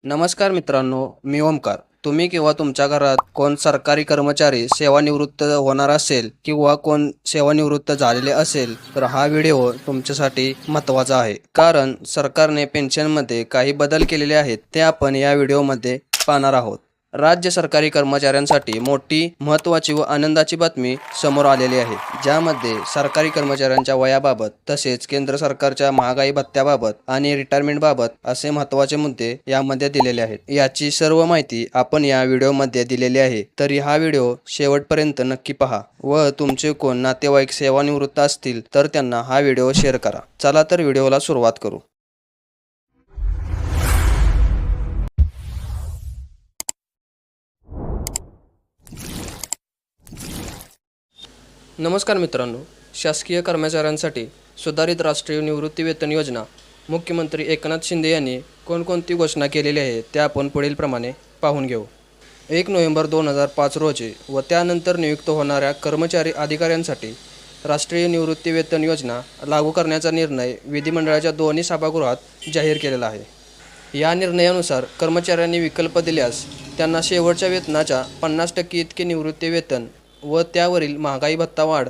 नमस्कार मित्रांनो, मी ओमकार. तुम्ही किंवा तुमच्या घरात कोण सरकारी कर्मचारी सेवानिवृत्त होणार असेल किंवा कोण सेवानिवृत्त झालेले असेल, तर हा व्हिडिओ तुमच्यासाठी महत्त्वाचा आहे. कारण सरकारने पेन्शनमध्ये काही बदल केलेले आहेत, ते आपण या व्हिडिओमध्ये पाहणार आहोत. राज्य सरकारी कर्मचाऱ्यांसाठी मोठी, महत्त्वाची व आनंदाची बातमी समोर आलेली आहे, ज्यामध्ये सरकारी कर्मचाऱ्यांच्या वयाबाबत तसेच केंद्र सरकारच्या महागाई भत्त्याबाबत आणि रिटायरमेंटबाबत असे महत्त्वाचे मुद्दे यामध्ये दिलेले आहेत. याची सर्व माहिती आपण या व्हिडिओमध्ये दिलेली आहे, तरी हा व्हिडिओ शेवटपर्यंत नक्की पहा व तुमचे कोण नातेवाईक सेवानिवृत्त असतील तर त्यांना हा व्हिडिओ शेअर करा. चला तर व्हिडिओला सुरुवात करू. नमस्कार मित्रांनो, शासकीय कर्मचाऱ्यांसाठी सुधारित राष्ट्रीय निवृत्ती वेतन योजना मुख्यमंत्री एकनाथ शिंदे यांनी कोणकोणती घोषणा केलेली आहे ते आपण पुढील प्रमाणे पाहून घेऊ. 1 नोव्हेंबर 2005 रोजी व त्यानंतर नियुक्त होणाऱ्या कर्मचारी अधिकाऱ्यांसाठी राष्ट्रीय निवृत्ती वेतन योजना लागू करण्याचा निर्णय विधिमंडळाच्या दोन्ही सभागृहात जाहीर केलेला आहे. या निर्णयानुसार कर्मचाऱ्यांनी विकल्प दिल्यास त्यांना शेवटच्या वेतनाच्या 50% इतके निवृत्ती वेतन व त्यावरील महागाई भत्ता वाढ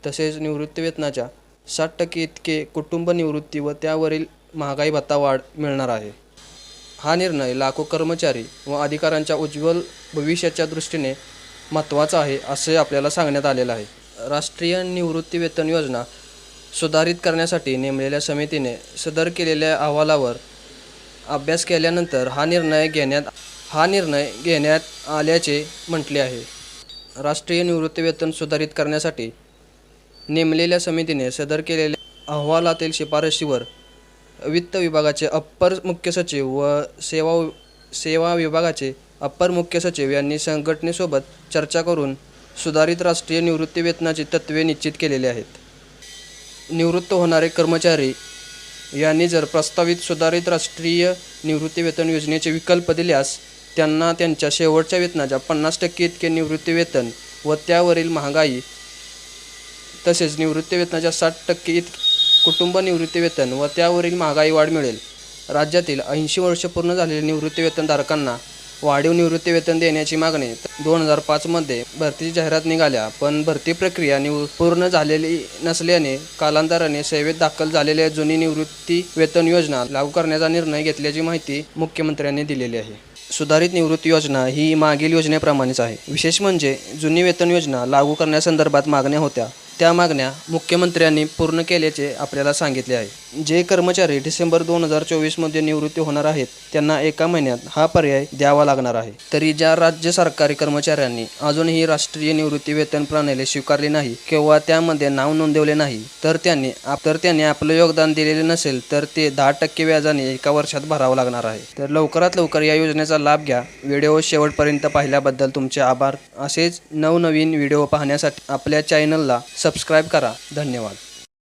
तसेच निवृत्ती वेतनाच्या 60% इतके कुटुंब निवृत्ती व त्यावरील महागाई भत्ता वाढ मिळणार आहे. हा निर्णय लाखो कर्मचारी व अधिकाऱ्यांच्या उज्ज्वल भविष्याच्या दृष्टीने महत्त्वाचा आहे असे आपल्याला सांगण्यात आलेलं आहे. राष्ट्रीय निवृत्ती वेतन योजना सुधारित करण्यासाठी नेमलेल्या समितीने सदर केलेल्या अहवालावर अभ्यास केल्यानंतर हा निर्णय घेण्यात आल्याचे म्हटले आहे. राष्ट्रीय निवृत्ती वेतन सुधारित करण्यासाठी नेमलेल्या समितीने सदर केलेल्या अहवालातील शिफारशीवर वित्त विभागाचे अप्पर मुख्य सचिव व सेवा विभागाचे अप्पर मुख्य सचिव यांनी संघटनेसोबत चर्चा करून सुधारित राष्ट्रीय निवृत्ती वेतनाची तत्त्वे निश्चित केलेली आहेत. निवृत्त होणारे कर्मचारी यांनी जर प्रस्तावित सुधारित राष्ट्रीय निवृत्ती वेतन योजनेचे विकल्प दिल्यास त्यांना त्यांच्या शेवटच्या वेतनाच्या 50% इतके निवृत्ती वेतन व त्यावरील महागाई तसेच निवृत्ती वेतनाच्या 60% इतके कुटुंब निवृत्ती वेतन व त्यावरील महागाई वाढ मिळेल. राज्यातील 80 वर्ष पूर्ण झालेल्या निवृत्ती वेतनधारकांना वाढीव निवृत्ती वेतन देण्याची मागणी 2005 मध्ये भरतीची जाहिरात निघाल्या, पण भरती प्रक्रिया पूर्ण झालेली नसल्याने कालांतराने सेवेत दाखल झालेल्या जुनी निवृत्ती वेतन योजना लागू करण्याचा निर्णय घेतल्याची माहिती मुख्यमंत्र्यांनी दिलेली आहे. सुधारित निवृत्ती योजना ही मागील योजनेप्रमाणेच आहे. विशेष म्हणजे जुनी वेतन योजना लागू करण्यासंदर्भात मागण्या होत्या, त्या मागण्या मुख्यमंत्र्यांनी पूर्ण केल्याचे आपल्याला सांगितले आहे. जे कर्मचारी डिसेंबर 2024 मध्ये निवृत्ती होणार आहेत त्यांना एका महिन्यात हा पर्याय द्यावा लागणार आहे. तरी ज्या राज्य सरकारी कर्मचाऱ्यांनी अजूनही राष्ट्रीय निवृत्ती वेतन प्रणाली स्वीकारली नाही किंवा त्यामध्ये नाव नोंदवले नाही तर त्यांनी आपलं योगदान दिलेले नसेल तर ते 10% व्याजाने एका वर्षात भरावं लागणार आहे. तर लवकरात लवकर या योजनेचा लाभ घ्या. व्हिडिओ शेवटपर्यंत पाहिल्याबद्दल तुमचे आभार. असेच नवनवीन व्हिडिओ पाहण्यासाठी आपल्या चॅनलला सबस्क्राईब करा. धन्यवाद.